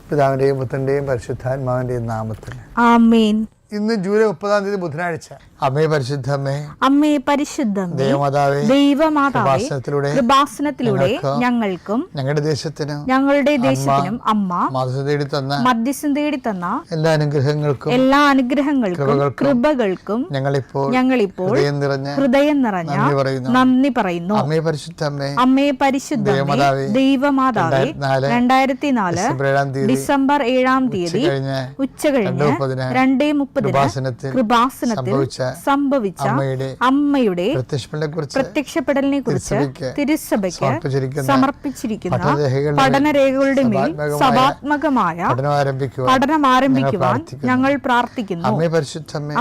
പിതാവിൻ്റെയും പുത്രൻ്റെയും പരിശുദ്ധാത്മാവിൻ്റെയും നാമത്തിൽ ആമേൻ. ഇന്ന് ജൂലൈ 30 ബുധനാഴ്ച. അമ്മേ പരിശുദ്ധമ്മേ, അമ്മേ പരിശുദ്ധമേ, ദൈവമാതാവേ, ദൈവമാതാവേ, കൃപാസനത്തിലൂടെ ഞങ്ങൾക്കും ഞങ്ങളുടെ ദേശത്തിനും അമ്മ മധ്യസ്ഥം തേടി തന്ന എല്ലാ അനുഗ്രഹങ്ങൾക്കും കൃപകൾക്കും ഞങ്ങളിപ്പോൾ ഹൃദയം നിറഞ്ഞ നന്ദി പറയുന്നു. അമ്മേ പരിശുദ്ധമ്മേ, അമ്മേ പരിശുദ്ധമേ, ദൈവമാതാവേ, 2004 ഡിസംബർ 7 ഉച്ചകഴിഞ്ഞ് 2:30 കൃപാസനത്തിൽ സംഭവിച്ച അമ്മയുടെ പ്രത്യക്ഷപ്പെടലിനെ കുറിച്ച് തിരുസഭയ്ക്ക് സമർപ്പിച്ചിരിക്കുന്ന പഠനരേഖകളുടെ മേൽ സഭാത്മകമായ പഠനം ആരംഭിക്കുവാൻ ഞങ്ങൾ പ്രാർത്ഥിക്കുന്നു.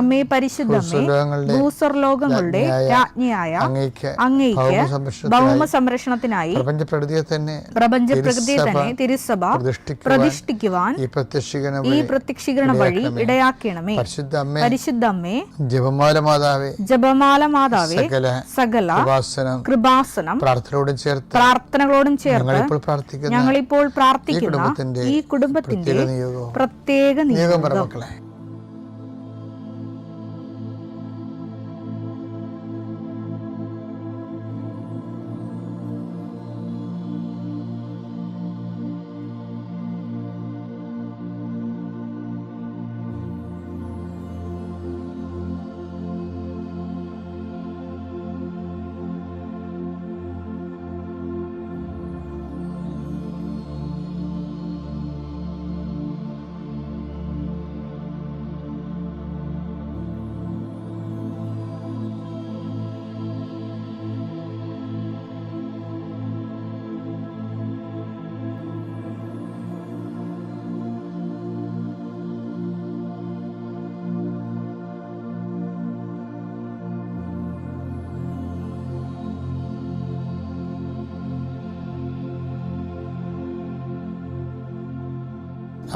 അമ്മേ പരിശുദ്ധമേ, ഭൂസ്വർലോകങ്ങളുടെ രാജ്ഞിയായ അങ്ങയ്ക്ക് ഭൗമ സംരക്ഷണത്തിനായി പ്രപഞ്ചപ്രകൃതിയെ തന്നെ തിരുസഭ പ്രതിഷ്ഠിക്കുവാൻ ഈ പ്രത്യക്ഷീകരണ വഴി ഇടയാക്കണമേ. പരിശുദ്ധമ്മേ, ജപമാല മാതാവേ, സകല കൃപാസനം പ്രാർത്ഥനകളോടും ചേർത്ത് ഞങ്ങളിപ്പോൾ പ്രാർത്ഥിക്കുന്ന ഈ കുടുംബത്തിന്റെ പ്രത്യേക നിയോഗം.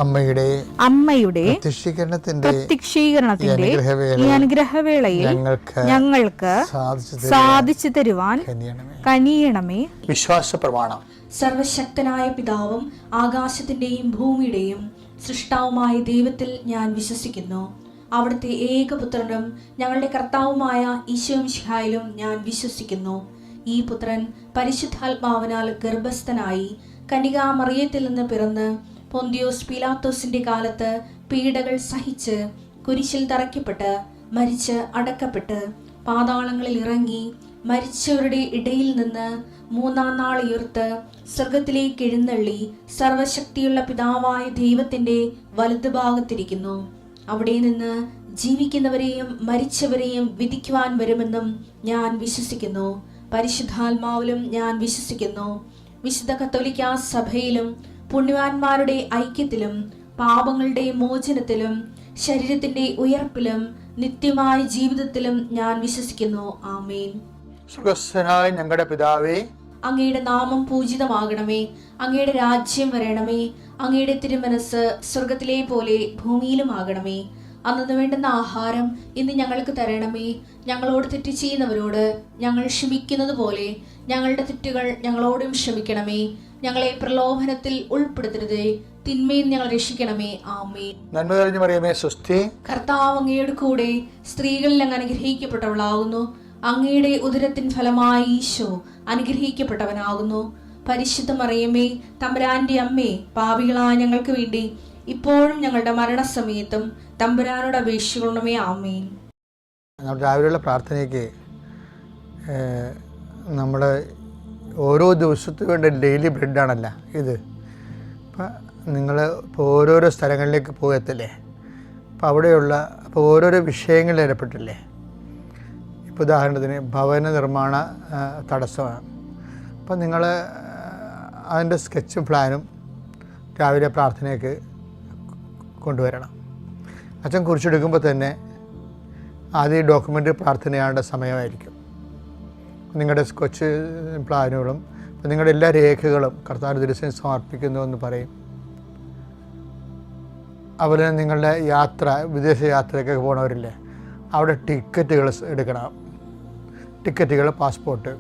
അമ്മയുടെ പ്രത്യക്ഷീകരണത്തിന്റെ ഈ അനുഗ്രഹവേളയിൽ ഞങ്ങൾക്ക് സാധിച്ചു തരുവാൻ കനിയണമേ. വിശ്വാസ പ്രമാണം. സർവശക്തനായ പിതാവും ആകാശത്തിന്റെയും ഭൂമിയുടെയും സൃഷ്ടാവുമായ ദൈവത്തിൽ ഞാൻ വിശ്വസിക്കുന്നു. അവിടുത്തെ ഏകപുത്രനും ഞങ്ങളുടെ കർത്താവുമായ ഈശോമിശിഹായിലും ഞാൻ വിശ്വസിക്കുന്നു. ഈ പുത്രൻ പരിശുദ്ധാത്മാവിനാൽ ഗർഭസ്ഥനായി കന്യകാമറിയത്തിൽ നിന്ന് പിറന്ന് പൊന്തിയോസ് പീലാത്തോസിന്റെ കാലത്ത് പീഡകൾ സഹിച്ച് കുരിശിൽ തറയ്ക്കപ്പെട്ട് മരിച്ച് അടക്കപ്പെട്ട് പാതാളങ്ങളിൽ ഇറങ്ങി മരിച്ചവരുടെ ഇടയിൽ നിന്ന് 3-ാം നാൾ ഉയർത്ത് സ്വർഗത്തിലേക്ക് എഴുന്നള്ളി സർവശക്തിയുള്ള പിതാവായ ദൈവത്തിന്റെ വലതുഭാഗത്തിരിക്കുന്നു. അവിടെ നിന്ന് ജീവിക്കുന്നവരെയും മരിച്ചവരെയും വിധിക്കുവാൻ വരുമെന്നും ഞാൻ വിശ്വസിക്കുന്നു. പരിശുദ്ധാത്മാവിലും ഞാൻ വിശ്വസിക്കുന്നു. വിശുദ്ധ കത്തോലിക്കാ സഭയിലും പുണ്യവാന്മാരുടെ ഐക്യത്തിലും പാപങ്ങളുടെ മോചനത്തിലും ശരീരത്തിന്റെ ഉയർപ്പിലും നിത്യമായ ജീവിതത്തിലും ഞാൻ വിശ്വസിക്കുന്നു. ആമേൻ. സ്വർഗ്ഗസ്ഥനായ ഞങ്ങളുടെ പിതാവേ, അങ്ങയുടെ നാമം പൂജിതമാകണമേ. അങ്ങയുടെ രാജ്യം വരണമേ. അങ്ങയുടെ തിരുമനസ് സ്വർഗത്തിലെ പോലെ ഭൂമിയിലും ആകണമേ. അന്നു വേണ്ടുന്ന ആഹാരം ഇന്ന് ഞങ്ങൾക്ക് തരണമേ. ഞങ്ങളോട് തെറ്റ് ചെയ്യുന്നവരോട് ഞങ്ങൾ ക്ഷമിക്കുന്നത് പോലെ ഞങ്ങളുടെ തെറ്റുകൾ ഞങ്ങളോടും ക്ഷമിക്കണമേ. ഞങ്ങളെ പ്രലോഭനത്തിൽ ഉൾപ്പെടുത്തരുതേ, തിന്മയിൽ ഞങ്ങൾ രക്ഷിക്കണമേ. ആമേൻ. നന്മ നിറഞ്ഞ മറിയമേ, സ്വസ്തി. കർത്താവ് അങ്ങയുടെ കൂടെ സ്ത്രീകളിൽ അങ്ങ് അനുഗ്രഹിക്കപ്പെട്ടവളാകുന്നു. അങ്ങയുടെ ഉദരത്തിൻ ഫലമായി ഈശോ അനുഗ്രഹിക്കപ്പെട്ടവനാകുന്നു. പരിശുദ്ധ മറിയമേ, തമ്പുരാന്റെ അമ്മേ, പാപികളായ ഞങ്ങൾക്ക് വേണ്ടി ഇപ്പോഴും ഞങ്ങളുടെ മരണസമയത്തും തമ്പുരാനോട് അപേക്ഷിക്കണമേ. ആമേൻ. നമ്മുടെ രാവിലെയുള്ള പ്രാർത്ഥനയ്ക്ക് നമ്മുടെ ഓരോ ദിവസത്തും വേണ്ട ഡെയിലി ബ്രെഡാണല്ല ഇത്. അപ്പം നിങ്ങൾ ഇപ്പോൾ ഓരോരോ സ്ഥലങ്ങളിലേക്ക് പോകത്തില്ലേ, അപ്പോൾ അവിടെയുള്ള അപ്പോൾ ഓരോരോ വിഷയങ്ങളിൽ ഏർപ്പെട്ടില്ലേ. ഇപ്പോൾ ഉദാഹരണത്തിന് ഭവന നിർമ്മാണ തടസ്സമാണ്. അപ്പം നിങ്ങൾ അതിൻ്റെ സ്കെച്ചും പ്ലാനും രാവിലെ പ്രാർത്ഥനയ്ക്ക് കൊണ്ടുവരണം. അച്ഛൻ കുറിച്ചെടുക്കുമ്പോൾ തന്നെ ആദ്യം ഡോക്യുമെൻ്റ് പ്രാർത്ഥനയാണ്ട സമയമായിരിക്കും. നിങ്ങളുടെ സ്കെച്ച് പ്ലാനുകളും നിങ്ങളുടെ എല്ലാ രേഖകളും കർത്താവിൻ്റെ തിരുസന്നിധിയിൽ സമർപ്പിക്കുന്നു എന്ന് പറയും. അതുപോലെ നിങ്ങളുടെ യാത്ര, വിദേശ യാത്രയ്ക്കൊക്കെ പോകണവരില്ലേ, അവിടെ ടിക്കറ്റുകൾ എടുക്കണം. ടിക്കറ്റുകൾ, പാസ്പോർട്ട്,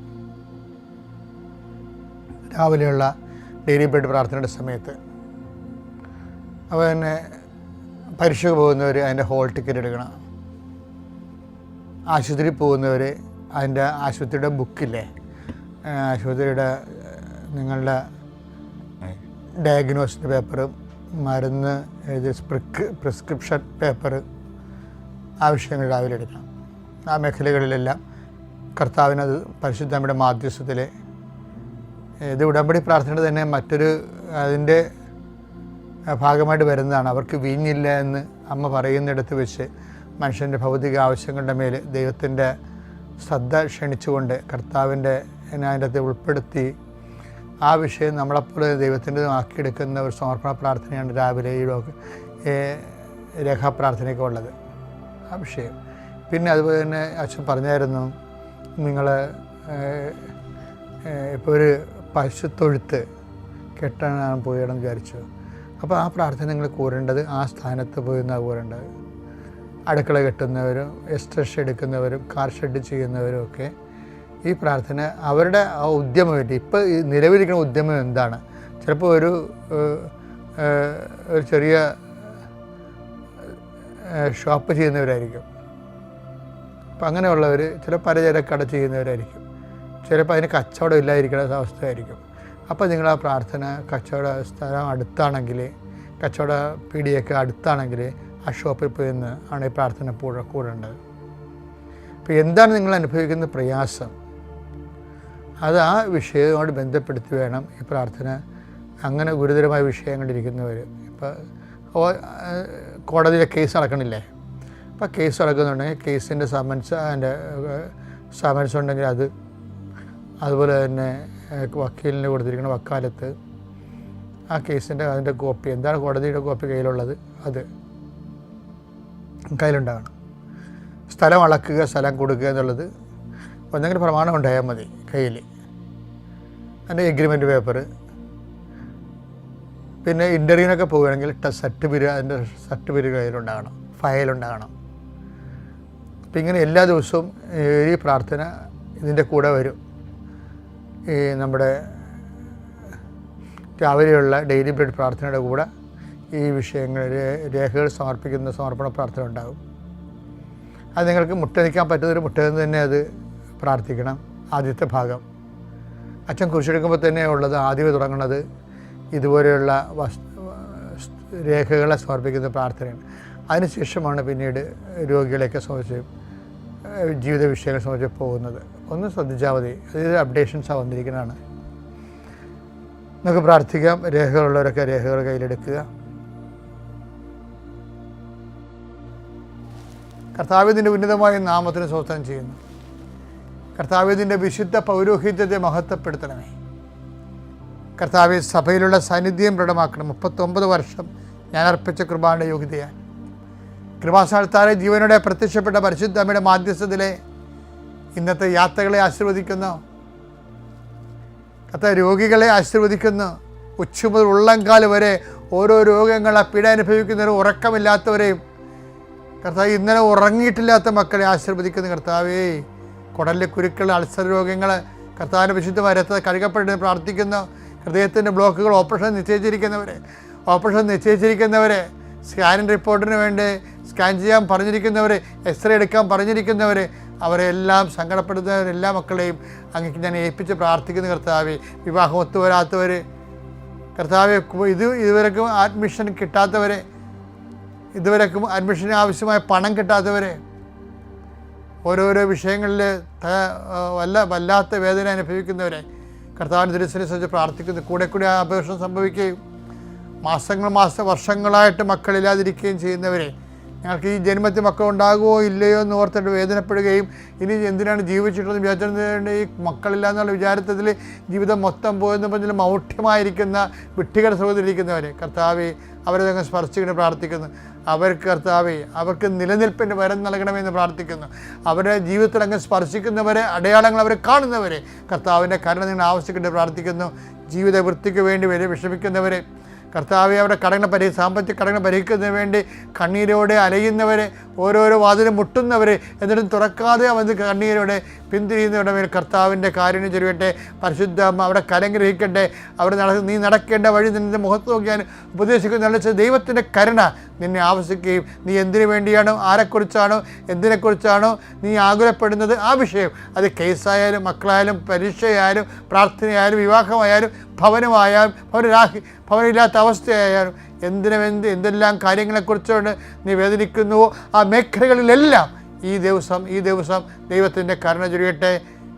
രാവിലെയുള്ള ഡെയിലി ബ്രെഡ് പ്രാർത്ഥനയുടെ സമയത്ത് അപ്പോൾ തന്നെ പരീക്ഷയ്ക്ക് പോകുന്നവർ അതിൻ്റെ ഹോൾ ടിക്കറ്റ് എടുക്കണം. ആശുപത്രിയിൽ പോകുന്നവർ അതിൻ്റെ ആശുപത്രിയുടെ ബുക്കില്ലേ, ആശുപത്രിയുടെ നിങ്ങളുടെ ഡയഗ്നോസിൻ്റെ പേപ്പറും മരുന്ന് എഴുതി പ്രിസ്ക്രിപ്ഷൻ പേപ്പർ ആ വിഷയങ്ങൾ രാവിലെ എടുക്കണം. ആ മേഖലകളിലെല്ലാം കർത്താവിനത് പരിശുദ്ധ അമ്മയുടെ മാധ്യസ്ഥത്തിൽ ഇത് ഉടമ്പടി പ്രാർത്ഥന തന്നെ മറ്റൊരു അതിൻ്റെ ഭാഗമായിട്ട് വരുന്നതാണ്. അവർക്ക് വീഞ്ഞില്ല എന്ന് അമ്മ പറയുന്നിടത്ത് വെച്ച് മനുഷ്യൻ്റെ ഭൗതിക ആവശ്യങ്ങളുടെ മേൽ ദൈവത്തിൻ്റെ ശ്രദ്ധ ക്ഷണിച്ചുകൊണ്ട് കർത്താവിൻ്റെ അതിൻ്റെ അകത്ത് ഉൾപ്പെടുത്തി ആ വിഷയം നമ്മളെപ്പോലെ ദൈവത്തിൻ്റെ ആക്കിയെടുക്കുന്ന ഒരു സമർപ്പണ പ്രാർത്ഥനയാണ് രാവിലെ ഈ രേഖാപ്രാർത്ഥനയൊക്കെ ഉള്ളത്, ആ വിഷയം. പിന്നെ അതുപോലെ തന്നെ അച്ഛൻ പറഞ്ഞായിരുന്നു, നിങ്ങൾ ഇപ്പോൾ ഒരു പശുത്തൊഴുത്ത് കെട്ടാൻ പോയണമെന്ന് വിചാരിച്ചു. അപ്പോൾ ആ പ്രാർത്ഥന നിങ്ങൾ കൂരേണ്ടത് ആ സ്ഥാനത്ത് പോയി നിന്നാണ് കൂരേണ്ടത്. അടുക്കള കെട്ടുന്നവരും എക്സ്ട്രഷ എടുക്കുന്നവരും കാർ ഷെഡ് ചെയ്യുന്നവരും ഒക്കെ ഈ പ്രാർത്ഥന അവരുടെ ആ ഉദ്യമമില്ല. ഇപ്പോൾ ഈ നിലവിലിരിക്കുന്ന ഉദ്യമം എന്താണ്? ചിലപ്പോൾ ഒരു ചെറിയ ഷോപ്പ് ചെയ്യുന്നവരായിരിക്കും. അപ്പം അങ്ങനെയുള്ളവർ ചില പലചരക്കട ചെയ്യുന്നവരായിരിക്കും. ചിലപ്പോൾ അതിന് കച്ചവടം ഇല്ലാതിരിക്കുന്ന അവസ്ഥയായിരിക്കും. അപ്പോൾ നിങ്ങൾ ആ പ്രാർത്ഥന കച്ചവട സ്ഥലം അടുത്താണെങ്കിൽ, കച്ചവട പീടിയൊക്കെ അടുത്താണെങ്കിൽ ആ ഷോപ്പിൽ പോയി നിന്ന് ആണ് ഈ പ്രാർത്ഥന കൂടേണ്ടത്. അപ്പോൾ എന്താണ് നിങ്ങൾ അനുഭവിക്കുന്ന പ്രയാസം, അത് ആ വിഷയവുമായിട്ട് ബന്ധപ്പെടുത്തി വേണം ഈ പ്രാർത്ഥന. അങ്ങനെ ഗുരുതരമായ വിഷയങ്ങളിരിക്കുന്നവർ, ഇപ്പോൾ കോടതിയിലെ കേസ് നടക്കണില്ലേ, അപ്പോൾ കേസ് നടക്കുന്നുണ്ടെങ്കിൽ കേസിൻ്റെ സമൻസ് ഉണ്ടെങ്കിൽ അത്, അതുപോലെ തന്നെ വക്കീലിന് കൊടുത്തിരിക്കുന്ന വക്കാലത്ത് ആ കേസിൻ്റെ അതിൻ്റെ കോപ്പി, എന്താണ് കോടതിയുടെ കോപ്പി കയ്യിലുള്ളത് അത് കയ്യിലുണ്ടാകണം. സ്ഥലം അളക്കുക, സ്ഥലം കൊടുക്കുക എന്നുള്ളത് എന്തെങ്കിലും പ്രമാണം ഉണ്ടായാൽ മതി കയ്യിൽ. അതിൻ്റെ എഗ്രിമെൻ്റ് പേപ്പർ, പിന്നെ ഇൻ്റർവ്യൂവിനൊക്കെ പോവുകയാണെങ്കിൽ അതിൻ്റെ സർട്ടിഫിക്കറ്റ് കയ്യിലുണ്ടാകണം, ഫയലുണ്ടാകണം. അപ്പം ഇങ്ങനെ എല്ലാ ദിവസവും ഈ പ്രാർത്ഥന ഇതിൻ്റെ കൂടെ വരും. ഈ നമ്മുടെ രാവിലെയുള്ള ഡെയിലി ബ്രെഡ് പ്രാർത്ഥനയുടെ കൂടെ ഈ വിഷയങ്ങൾ രേഖകൾ സമർപ്പിക്കുന്ന സമർപ്പണ പ്രാർത്ഥന ഉണ്ടാകും. അത് നിങ്ങൾക്ക് മുട്ടനിക്കാൻ പറ്റുന്നൊരു മുട്ടയെന്ന് തന്നെ അത് പ്രാർത്ഥിക്കണം. ആദ്യത്തെ ഭാഗം അച്ഛൻ കുരിശെടുക്കുമ്പോൾ തന്നെ ഉള്ളത് ആദ്യമേ തുടങ്ങുന്നത് ഇതുപോലെയുള്ള രേഖകളെ സമർപ്പിക്കുന്ന പ്രാർത്ഥനയാണ്. അതിനുശേഷമാണ് പിന്നീട് രോഗികളെയൊക്കെ സംബന്ധിച്ച് ജീവിത വിഷയങ്ങളെ സംബന്ധിച്ച് പോകുന്നത്. ഒന്ന് ശ്രദ്ധിച്ചാൽ മതി, അതിൽ അപ്ഡേഷൻസാണ് വന്നിരിക്കുന്നതാണ്. നമുക്ക് പ്രാർത്ഥിക്കാം. രേഖകളുള്ളവരൊക്കെ രേഖകൾ കയ്യിലെടുക്കുക. കർത്താവിൻ്റെ ഉന്നതമായ നാമത്തിന് സ്തോത്രം ചെയ്യുന്നു. കർത്താവിൻ്റെ വിശുദ്ധ പൗരോഹിത്യത്തെ മഹത്വപ്പെടുത്തണമേ. കർത്താവ് സഭയിലുള്ള സാന്നിധ്യം ദൃഢമാക്കണം. 39 വർഷം ഞാൻ അർപ്പിച്ച കൃപാന്റെ യോഗ്യതയാൽ കൃപാസ്ഥാനത്താരെ ജീവനോടെ പ്രത്യക്ഷപ്പെട്ട പരിശുദ്ധ അമ്മയുടെ മാധ്യസ്ഥത്തിലെ ഇന്നത്തെ യാത്രകളെ ആശീർവദിക്കുന്നു. കർത്താവ് രോഗികളെ ആശീർവദിക്കുന്നു. ഉച്ച മുതൽ ഉള്ളംകാല് വരെ ഓരോ രോഗങ്ങളെ പീഡ അനുഭവിക്കുന്നവരും ഉറക്കമില്ലാത്തവരെയും കർത്താവ് ഇന്നലെ ഉറങ്ങിയിട്ടില്ലാത്ത മക്കളെ ആശീർവദിക്കുന്ന കർത്താവേ, കുടലിലെ കുരുക്കൾ, അൾസർ രോഗങ്ങൾ കർത്താവിൻ്റെ വിശുദ്ധമായ രക്തത്തെ കഴുകപ്പെട്ട് പ്രാർത്ഥിക്കുന്നു. ഹൃദയത്തിൻ്റെ ബ്ലോക്കുകൾ ഓപ്പറേഷൻ നിശ്ചയിച്ചിരിക്കുന്നവരെ സ്കാനിങ് റിപ്പോർട്ടിന് വേണ്ടി സ്കാൻ ചെയ്യാൻ പറഞ്ഞിരിക്കുന്നവർ, എക്സ്റേ എടുക്കാൻ പറഞ്ഞിരിക്കുന്നവർ, അവരെല്ലാം സങ്കടപ്പെടുന്നവരെല്ലാ മക്കളെയും അങ്ങേക്ക് ഞാൻ ഏൽപ്പിച്ച് പ്രാർത്ഥിക്കുന്ന കർത്താവേ. വിവാഹം ഒത്തുവരാത്തവർ കർത്താവെ, ഇതുവരെക്കും അഡ്മിഷൻ കിട്ടാത്തവരെ, ഇതുവരെക്കും അഡ്മിഷന് ആവശ്യമായ പണം കിട്ടാത്തവരെ, ഓരോരോ വിഷയങ്ങളിൽ വല്ലാത്ത വേദന അനുഭവിക്കുന്നവരെ കർത്താവിൻ്റെ തിരുസന്നിധിയെ സംബന്ധിച്ച് പ്രാർത്ഥിക്കുന്നു. കൂടെ ആ അപേക്ഷ സംഭവിക്കുകയും വർഷങ്ങളായിട്ട് മക്കളില്ലാതിരിക്കുകയും ചെയ്യുന്നവരെ, ഞങ്ങൾക്ക് ഈ ജന്മത്തിൽ മക്കളുണ്ടാകുമോ ഇല്ലയോ എന്ന് ഓർത്തിട്ട് വേദനപ്പെടുകയും ഇനി എന്തിനാണ് ജീവിച്ചിട്ടെന്ന് വിചാരിച്ചതിന് ഈ മക്കളില്ല എന്നുള്ള വിചാരത്തിൽ ജീവിതം മൊത്തം പോയെന്ന് പറഞ്ഞാൽ മൗഢ്യമായിരിക്കുന്ന വിഡ്ഢികളുടെ സഹോദരിയിരിക്കുന്നവരെ കർത്താവെ, അവരെ ഞങ്ങൾ സ്പർശിക്കണം പ്രാർത്ഥിക്കുന്നു. അവർക്ക് കർത്താവെ, അവർക്ക് നിലനിൽപ്പിൻ്റെ വരം നൽകണമെന്ന് പ്രാർത്ഥിക്കുന്നു. അവരുടെ ജീവിതത്തിൽ അങ്ങ് സ്പർശിക്കുന്നവരെ, അടയാളങ്ങൾ അവരെ കാണുന്നവരെ കർത്താവിൻ്റെ കരുണ നിങ്ങൾ ആവശ്യപ്പെട്ട് പ്രാർത്ഥിക്കുന്നു. ജീവിത വൃത്തിക്ക് വേണ്ടി വിഷമിക്കുന്നവരെ കർത്താവെ, അവരുടെ കടങ്ങൾ സാമ്പത്തിക കടങ്ങൾ പരിഹരിക്കുന്നതിന് വേണ്ടി കണ്ണീരോടെ അലയുന്നവരെ, ഓരോരോ വാതിലും മുട്ടുന്നവർ, എന്നിട്ടും തുറക്കാതെ അവന് കണ്ണീരോടെ പിന്തിരിയുന്നവരുടെ മേൽ കർത്താവിൻ്റെ കാരുണ്യം ചൊരിയട്ടെ. പരിശുദ്ധ അവിടെ കരഗ്രഹിക്കട്ടെ. അവിടെ നീ നടക്കേണ്ട വഴി നിന്റെ മുഖത്ത് നോക്കിയാൽ ഉപദേശിക്കുന്ന ദൈവത്തിൻ്റെ കരുണ നിന്നെ ആവശ്യിക്കുകയും നീ എന്തിനു വേണ്ടിയാണോ, ആരെക്കുറിച്ചാണോ, എന്തിനെക്കുറിച്ചാണോ നീ ആകുലപ്പെടുന്നത് ആ വിഷയം, അത് കേസായാലും മക്കളായാലും പരീക്ഷയായാലും പ്രാർത്ഥനയായാലും വിവാഹമായാലും ഭവനമായാലും ഭവനമില്ലാത്ത അവസ്ഥയായാലും എന്തെല്ലാം കാര്യങ്ങളെക്കുറിച്ചുകൊണ്ട് നീ വേദനിക്കുന്നുവോ ആ മേഖലകളിലെല്ലാം ഈ ദിവസം ദൈവത്തിൻ്റെ കരുണ ചൊരിയട്ടെ.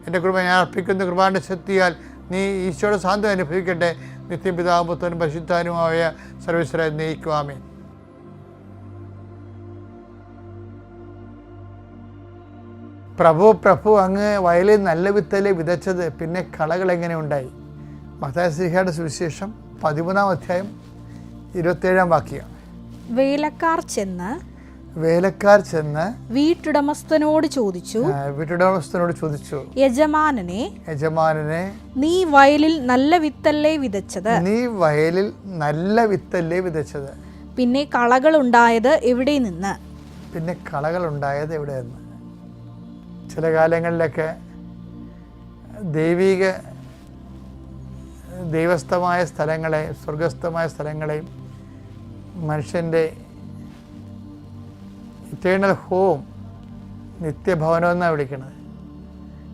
എൻ്റെ കൃപ ഞാൻ അർപ്പിക്കുന്ന കൃപാന്റെ ശക്തിയാൽ നീ ഈശോയുടെ സാന്ത്വനം അനുഭവിക്കട്ടെ. നിത്യപിതാവും പുത്രനും പരിശുദ്ധാനുമായ സർവീശ്വര നയിക്കുവാമേ. പ്രഭു അങ്ങ് വയലിൽ നല്ല വിത്തലെ വിതച്ചത്, പിന്നെ കളകൾ എങ്ങനെ ഉണ്ടായി? മത്തായിയുടെ സുവിശേഷം 13-ാം അധ്യായം 27-ാം വാക്യം. വേലക്കാർ ചെന്ന് വീട്ടുടമസ്ഥനോട് ചോദിച്ചു, യജമാനനെ, നീ വയലിൽ നല്ല വിത്തല്ലേ വിതച്ചത്? പിന്നെ കളകൾ ഉണ്ടായത് എവിടെ നിന്ന്? ചില കാലങ്ങളിലൊക്കെ ദൈവസ്ഥമായ സ്ഥലങ്ങളെ, സ്വർഗസ്ഥമായ സ്ഥലങ്ങളെയും മനുഷ്യൻ്റെ ഇറ്റേണൽ ഹോം, നിത്യഭവനം എന്നാണ് വിളിക്കുന്നത്.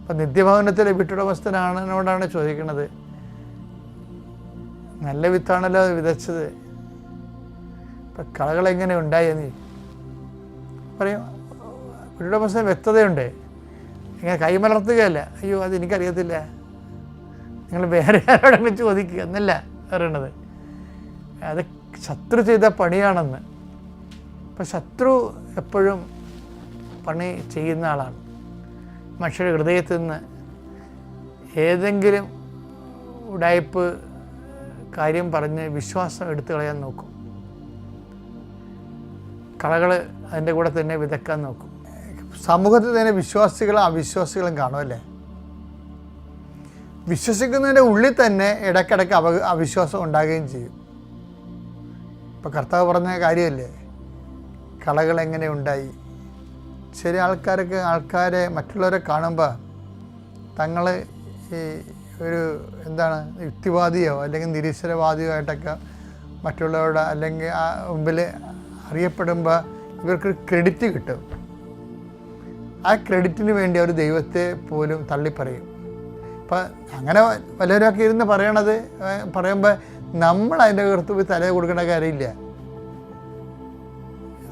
അപ്പം നിത്യഭവനത്തിലെ വീട്ടുടമസ്ഥനോടാണ് ചോദിക്കുന്നത്, നല്ല വിത്താണല്ലോ വിതച്ചത്, ഇപ്പം കളകളെങ്ങനെ ഉണ്ടായെന്ന് പറയും. വീട്ടുടമസ്ഥന് വ്യക്തതയുണ്ട്. ഇങ്ങനെ കൈമലർത്തുകയല്ല, അയ്യോ അത് എനിക്കറിയത്തില്ല, നിങ്ങൾ വേറെ ആരോടെങ്കിലും ചോദിക്കുക എന്നല്ല പറയണത്. അത് ശത്രു ചെയ്ത പണിയാണെന്ന്. അപ്പം ശത്രു എപ്പോഴും പണി ചെയ്യുന്ന ആളാണ്. മനുഷ്യരുടെ ഹൃദയത്തിൽ നിന്ന് ഏതെങ്കിലും ഉടായ്പ് കാര്യം പറഞ്ഞ് വിശ്വാസം എടുത്തു കളയാൻ നോക്കും. കളകൾ അതിൻ്റെ കൂടെ തന്നെ വിതക്കാൻ നോക്കും. സമൂഹത്തിൽ തന്നെ വിശ്വാസികളും അവിശ്വാസികളും കാണുമല്ലേ? വിശ്വസിക്കുന്നതിൻ്റെ ഉള്ളിൽ തന്നെ ഇടയ്ക്കിടയ്ക്ക് അവിശ്വാസം ഉണ്ടാകുകയും ചെയ്യും. ഇപ്പം കർത്താവ് പറഞ്ഞ കാര്യമല്ലേ, കളകൾ എങ്ങനെ ഉണ്ടായി? ചില ആൾക്കാരെ മറ്റുള്ളവരെ കാണുമ്പോൾ തങ്ങൾ ഈ ഒരു യുക്തിവാദിയോ അല്ലെങ്കിൽ നിരീശ്വരവാദിയോ ആയിട്ടൊക്കെ മറ്റുള്ളവരുടെ അല്ലെങ്കിൽ ആ മുമ്പിൽ അറിയപ്പെടുമ്പോൾ ഇവർക്ക് ക്രെഡിറ്റ് കിട്ടും. ആ ക്രെഡിറ്റിന് വേണ്ടി അവർ ദൈവത്തെ പോലും തള്ളിപ്പറയും. അപ്പം അങ്ങനെ വല്ലവരൊക്കെ ഇരുന്ന് പറയുമ്പോൾ നമ്മൾ അതിൻ്റെ അകത്ത് പോയി തല കൊടുക്കേണ്ട കാര്യമില്ല.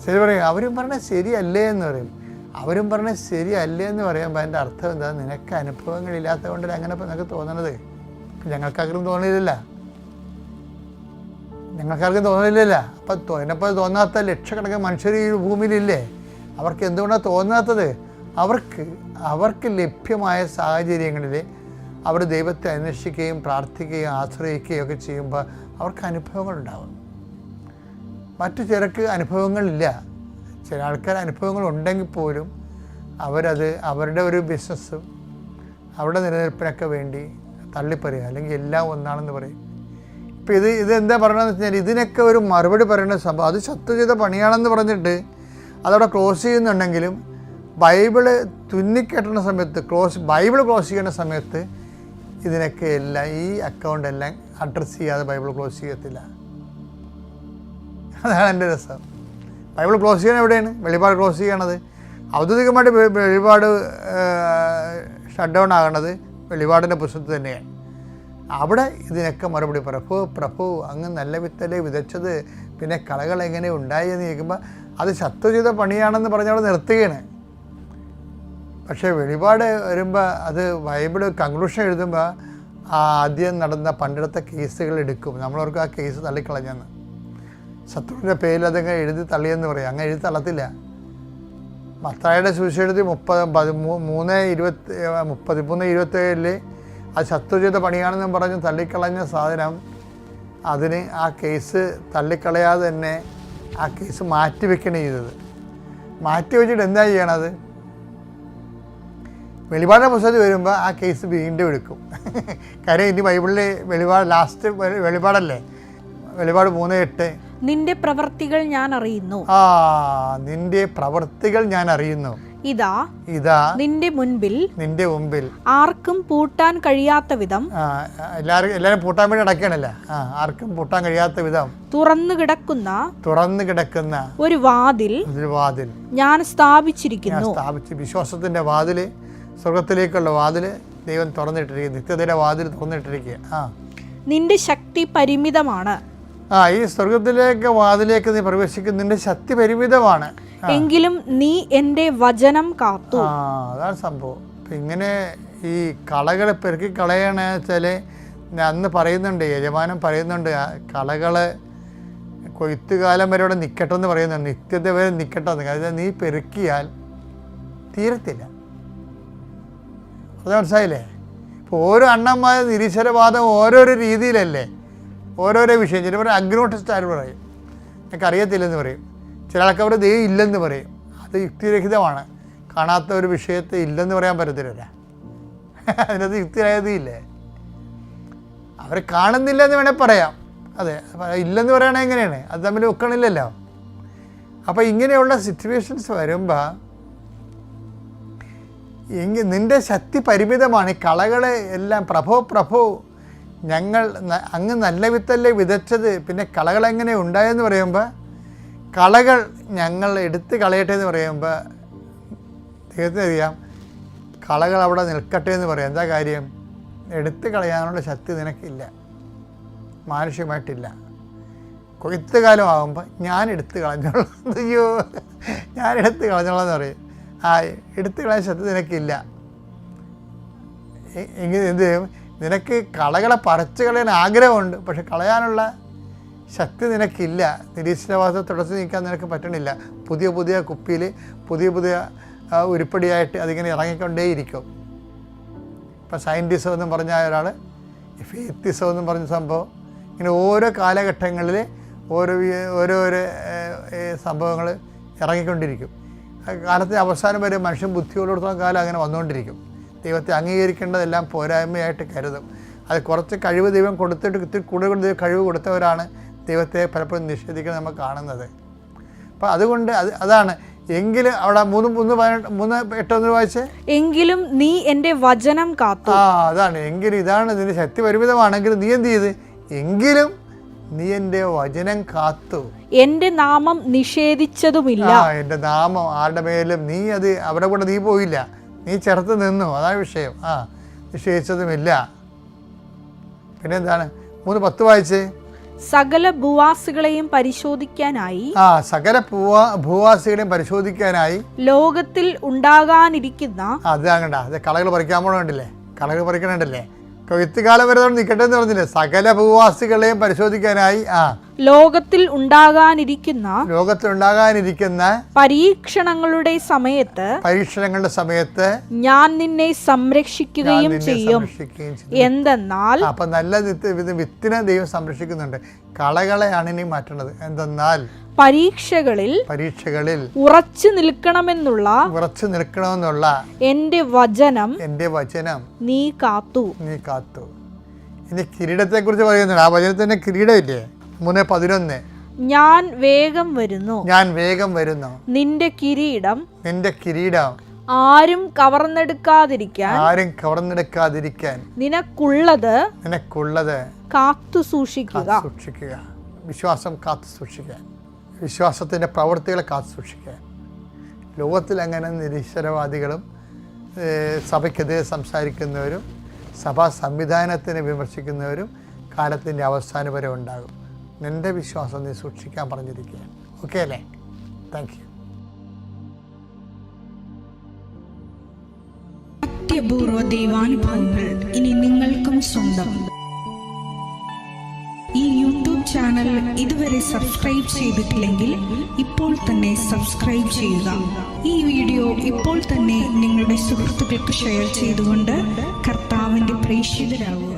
ശരി പറയും, അവരും പറഞ്ഞാൽ ശരിയല്ലേ എന്ന് പറയും. അവരും പറഞ്ഞാൽ ശരിയല്ലേ എന്ന് പറയുമ്പോൾ അതിൻ്റെ അർത്ഥം എന്താ? നിനക്ക് അനുഭവങ്ങളില്ലാത്തത് കൊണ്ടല്ലേ അങ്ങനെ നിനക്ക് തോന്നണത്. ഞങ്ങൾക്കാർക്കും തോന്നലില്ല. അപ്പം എന്നെപ്പോൾ തോന്നാത്ത ലക്ഷക്കണക്കിന് മനുഷ്യർ ഈ ഭൂമിയിലില്ലേ? അവർക്ക് എന്തുകൊണ്ടാണ് തോന്നാത്തത്? അവർക്ക് ലഭ്യമായ സാഹചര്യങ്ങളിൽ അവർ ദൈവത്തെ അന്വേഷിക്കുകയും പ്രാർത്ഥിക്കുകയും ആശ്രയിക്കുകയും ഒക്കെ ചെയ്യുമ്പോൾ അവർക്ക് അനുഭവങ്ങളുണ്ടാവും. മറ്റു ചിലർക്ക് അനുഭവങ്ങളില്ല. ചില ആൾക്കാർ അനുഭവങ്ങളുണ്ടെങ്കിൽ പോലും അവരത് അവരുടെ ഒരു ബിസിനസ്സും അവരുടെ നിലനിൽപ്പിനൊക്കെ വേണ്ടി തള്ളിപ്പറയുക, അല്ലെങ്കിൽ എല്ലാം ഒന്നാണെന്ന് പറയും. ഇപ്പം ഇതെന്താ പറയണമെന്ന് വെച്ചാൽ ഇതിനൊക്കെ ഒരു മറുപടി പറയുന്ന സംഭവം. അത് ശത്രു ചെയ്ത പണിയാണെന്ന് പറഞ്ഞിട്ട് അതവിടെ ക്ലോസ് ചെയ്യുന്നുണ്ടെങ്കിലും ബൈബിള് തുന്നിക്കെട്ടുന്ന സമയത്ത് ബൈബിൾ ക്ലോസ് ചെയ്യുന്ന സമയത്ത് ഇതിനൊക്കെ എല്ലാം ഈ അക്കൗണ്ട് എല്ലാം അഡ്രസ്സ് ചെയ്യാതെ ബൈബിൾ ക്ലോസ് ചെയ്യത്തില്ല. അതാണ് എൻ്റെ രസം. ബൈബിൾ ക്ലോസ് ചെയ്യണത് എവിടെയാണ്? വെളിപാട് ക്ലോസ് ചെയ്യണത്. ഔദ്യോഗികമായിട്ട് വെളിപാട് ഷട്ട് ഡൗൺ ആകണത് വെളിപാടിൻ്റെ പുസ്തകത്തിൽ തന്നെയാണ്. അവിടെ ഇതിനൊക്കെ മറുപടി പ്രഭു അങ്ങ് നല്ല വിത്തല്ലേ വിതച്ചത്, പിന്നെ കളകൾ എങ്ങനെ ഉണ്ടായി എന്ന് ചോദിക്കുമ്പോൾ അത് ശത്രു ചെയ്ത പണിയാണെന്ന് പറഞ്ഞവിടെ നിർത്തുകയാണ്. പക്ഷേ വെളിപാട് വരുമ്പോൾ അത് ബൈബിള് കൺക്ലൂഷൻ എഴുതുമ്പോൾ ആദ്യം നടന്ന പണ്ടിടത്തെ കേസുകൾ എടുക്കും. നമ്മളവർക്ക് ആ കേസ് തള്ളിക്കളഞ്ഞെന്ന്, ശത്രുവിൻ്റെ പേരിൽ അതങ്ങനെ എഴുതി തള്ളിയെന്ന് പറയും. അങ്ങനെ എഴുതി തള്ളത്തില്ല. മത്തായിയുടെ സുവിശേഷത്തിൽ 33:27 അത് ശത്രു ചെയ്ത പണിയാണെന്നും പറഞ്ഞ് തള്ളിക്കളഞ്ഞ സാധനം, അതിന് ആ കേസ് തള്ളിക്കളയാതെ തന്നെ ആ കേസ് മാറ്റിവെക്കണം ചെയ്തത്. മാറ്റിവെച്ചിട്ട് എന്താ ചെയ്യണത്? വെളിപാടിൻ്റെ പുസ്തകത്തിൽ വരുമ്പോൾ ആ കേസ് വീണ്ടും എടുക്കും. കാര്യം ഇനി ബൈബിളിൽ ലാസ്റ്റ് വെളിപാടല്ലേ, വെളിപാട് 3:8. നിന്റെ പ്രവൃത്തികൾ ഞാൻ അറിയുന്നു. നിന്റെ പ്രവൃത്തികൾ ഞാൻ അറിയുന്നു. ഇതാ നിന്റെ മുൻപിൽ ആർക്കും പൂട്ടാൻ കഴിയാത്ത വിധം, എല്ലാരും പൂട്ടാൻ വേണ്ടി അടയ്ക്കണല്ലേ, ആർക്കും പൂട്ടാൻ കഴിയാത്ത വിധം തുറന്നു കിടക്കുന്ന ഒരു വാതിൽ ഞാൻ സ്ഥാപിച്ചിരിക്കുന്നു. വിശ്വാസത്തിന്റെ വാതില്, സ്വർഗത്തിലേക്കുള്ള വാതില് ദൈവം തുറന്നിട്ടിരിക്കുക, നിത്യതയുടെ വാതിൽ തുറന്നിട്ടിരിക്കുക. നിന്റെ ശക്തി പരിമിതമാണ്. ഈ സ്വർഗത്തിലേക്ക് വാതിലേക്ക് നീ പ്രവേശിക്കുന്ന നിന്റെ ശക്തി പരിമിതമാണ്, എങ്കിലും നീ എൻ്റെ വചനം കാത്തു. അതാണ് സംഭവം. ഇങ്ങനെ ഈ കളകളെ പെരുക്കി കളയണ വെച്ചാൽ അന്ന് പറയുന്നുണ്ട്, യജമാനൻ പറയുന്നുണ്ട്, കളകള് കൊയ്ത്തുകാലം വരെ ഇവിടെ നിൽക്കട്ടെ എന്ന് പറയുന്നുണ്ട്, നിത്യത വരെ നിൽക്കട്ടെ എന്ന്. കാരണം നീ പെരുക്കിയാൽ തീരത്തില്ല. അത് മനസ്സിലായില്ലേ? ഇപ്പോൾ ഓരോ അണ്ണന്മാർ നിരീശ്വരവാദം ഓരോരോ രീതിയിലല്ലേ, ഓരോരോ വിഷയം. ചിലപ്പോൾ അഗ്നോട്ടിസ്റ്റ് ആര് പറയും, എനിക്ക് അറിയത്തില്ലെന്ന് പറയും. ചില ആൾക്കാർ ദൈവം ഇല്ലെന്ന് പറയും. അത് യുക്തിരഹിതമാണ്. കാണാത്ത ഒരു വിഷയത്തെ ഇല്ലെന്ന് പറയാൻ പറ്റത്തില്ല. അതിനകത്ത് യുക്തിരഹിതയില്ലേ? അവർ കാണുന്നില്ല എന്ന് വേണേൽ പറയാം. അതെ, ഇല്ലെന്ന് പറയുകയാണെങ്കിൽ എങ്ങനെയാണ്? അത് തമ്മിൽ ഒക്കണില്ലല്ലോ. അപ്പോൾ ഇങ്ങനെയുള്ള സിറ്റുവേഷൻസ് വരുമ്പോൾ നിൻ്റെ ശക്തി പരിമിതമാണ്. ഈ കളകളെ എല്ലാം പ്രഭോ ഞങ്ങൾ അങ്ങ് നല്ല വിത്തല്ലേ വിതച്ചത്, പിന്നെ കളകളെങ്ങനെ ഉണ്ടായെന്ന് പറയുമ്പോൾ കളകൾ ഞങ്ങൾ എടുത്ത് കളയട്ടെ എന്ന് പറയുമ്പോൾ ദൈവത്തിന് അറിയാം, കളകൾ അവിടെ നിൽക്കട്ടെ എന്ന് പറയാം. എന്താ കാര്യം? എടുത്ത് കളയാനുള്ള ശക്തി നിനക്കില്ല, മാനുഷികമായിട്ടില്ല. കൊയ്ത്ത് കാലമാകുമ്പോൾ ഞാൻ എടുത്ത് കളഞ്ഞോളാം, അയ്യോ ഞാൻ എടുത്ത് കളഞ്ഞോളാം എന്ന് പറയും. എടുത്ത് കളയാൻ ശക്തി നിനക്കില്ല. എങ്കിൽ എന്ത് ചെയ്യും? നിനക്ക് കളകളെ പറിച്ച് കളയാൻ ആഗ്രഹമുണ്ട്, പക്ഷെ കളയാനുള്ള ശക്തി നിനക്കില്ല. നിരീശ്വരവാദത്തെ തുടച്ചു നീക്കാൻ നിനക്ക് പറ്റണില്ല. പുതിയ കുപ്പിയിൽ പുതിയ ഉരുപ്പടിയായിട്ട് അതിങ്ങനെ ഇറങ്ങിക്കൊണ്ടേയിരിക്കും. ഇപ്പം സയൻറ്റിസം എന്നും പറഞ്ഞ ഒരാൾ, ഫെയ്ത്തിസം എന്നും പറഞ്ഞ സംഭവം, ഇങ്ങനെ ഓരോ കാലഘട്ടങ്ങളിൽ ഓരോ സംഭവങ്ങൾ ഇറങ്ങിക്കൊണ്ടിരിക്കും. കാലത്തെ അവസാനം വരെ മനുഷ്യൻ ബുദ്ധിയോടത്തോളം കാലം അങ്ങനെ വന്നുകൊണ്ടിരിക്കും. ദൈവത്തെ അംഗീകരിക്കേണ്ടതെല്ലാം പോരായ്മയായിട്ട് കരുതും. അത് കുറച്ച് കഴിവ് ദൈവം കൊടുത്തിട്ട് ഇത്തിരി കൂടുതൽ കഴിവ് കൊടുത്തവരാണ് ദൈവത്തെ പലപ്പോഴും നിഷേധിക്കുന്നത് നമ്മൾ കാണുന്നത്. അപ്പം അതുകൊണ്ട് അതാണ്. എങ്കിലും അവിടെ 3:8 വായിച്ചേ, എങ്കിലും നീ എൻ്റെ വചനം കാത്തു. അതാണ്. എങ്കിലും ഇതാണ് നിന്റെ ശക്തി പരിമിതമാണെങ്കിലും നീ എന്ത് ചെയ്ത്? എങ്കിലും നീ എൻ്റെ വചനം കാത്തു. എൻ്റെ നാമം നിഷേധിച്ചതുമില്ല. എൻ്റെ നാമം ആരുടെ മേലും നീ അത് അവിടെ കൂടെ നീ പോയില്ല, നീ ചേർത്ത് നിന്നു. അതാണ് വിഷയം. നിഷേധിച്ചതുമില്ല. പിന്നെന്താണ്? 3:10 വായിച്ചേ. സകല ഭൂവാസികളെയും പരിശോധിക്കാനായി, സകല ഭൂവാസികളെയും പരിശോധിക്കാനായി ലോകത്തിൽ ഉണ്ടാകാനിരിക്കുന്ന, അതാകണ്ട, അത് കളകൾ പറിക്കാൻ പോകണ്ടില്ലേ, കളകൾ പറിക്കണുണ്ടല്ലേ, കൊയ്ത്തുകാലം വരെ നിൽക്കട്ടെ എന്ന് പറഞ്ഞില്ലേ, സകല ഭൂവാസികളെയും പരിശോധിക്കാനായി ലോകത്തിൽ ഉണ്ടാകാനിരിക്കുന്ന പരീക്ഷണങ്ങളുടെ സമയത്ത് ഞാൻ നിന്നെ സംരക്ഷിക്കുകയും ചെയ്യും. എന്തെന്നാൽ, അപ്പൊ നല്ല വിത്തിനെ ദൈവം സംരക്ഷിക്കുന്നുണ്ട്. കളകളെയാണ് ഇനി മാറ്റേണ്ടത്. എന്തെന്നാൽ പരീക്ഷകളിൽ ഉറച്ചു നിൽക്കണമെന്നുള്ള എന്റെ വചനം നീ കാത്തു. ഇനി കിരീടത്തെ കുറിച്ച് പറയുന്നുണ്ട്. ആ വചനത്തിന്റെ കിരീടമില്ലേ, 3:11, ഞാൻ വേഗം വരുന്നു, നിന്റെ കിരീടം ആരും കവർന്നെടുക്കാതിരിക്കാൻ നിനക്കുള്ളത് കാത്തു സൂക്ഷിക്കുക. വിശ്വാസം കാത്തു സൂക്ഷിക്കാൻ, വിശ്വാസത്തിൻ്റെ പ്രവൃത്തികളെ കാത്തു സൂക്ഷിക്കാൻ. ലോകത്തിൽ അങ്ങനെ നിരീശ്വരവാദികളും സഭയ്ക്കെതിരെ സംസാരിക്കുന്നവരും സഭാ സംവിധാനത്തിനെ വിമർശിക്കുന്നവരും കാലത്തിൻ്റെ അവസാനം വരെ ഉണ്ടാകും. നിൻ്റെ വിശ്വാസം നീ സൂക്ഷിക്കാൻ പറഞ്ഞിരിക്കുകയാണ്. ഓക്കെ അല്ലേ? Thank you. അത്യപൂർവ ദൈവാനുഭവങ്ങൾ ഇനി നിങ്ങൾക്കും സ്വന്തം. ഈ യൂട്യൂബ് ചാനൽ ഇതുവരെ സബ്സ്ക്രൈബ് ചെയ്തിട്ടില്ലെങ്കിൽ ഇപ്പോൾ തന്നെ സബ്സ്ക്രൈബ് ചെയ്യുക. ഈ വീഡിയോ ഇപ്പോൾ തന്നെ നിങ്ങളുടെ സുഹൃത്തുക്കൾക്ക് ഷെയർ ചെയ്തുകൊണ്ട് കർത്താവിൻ്റെ പ്രേക്ഷിതരാകുക.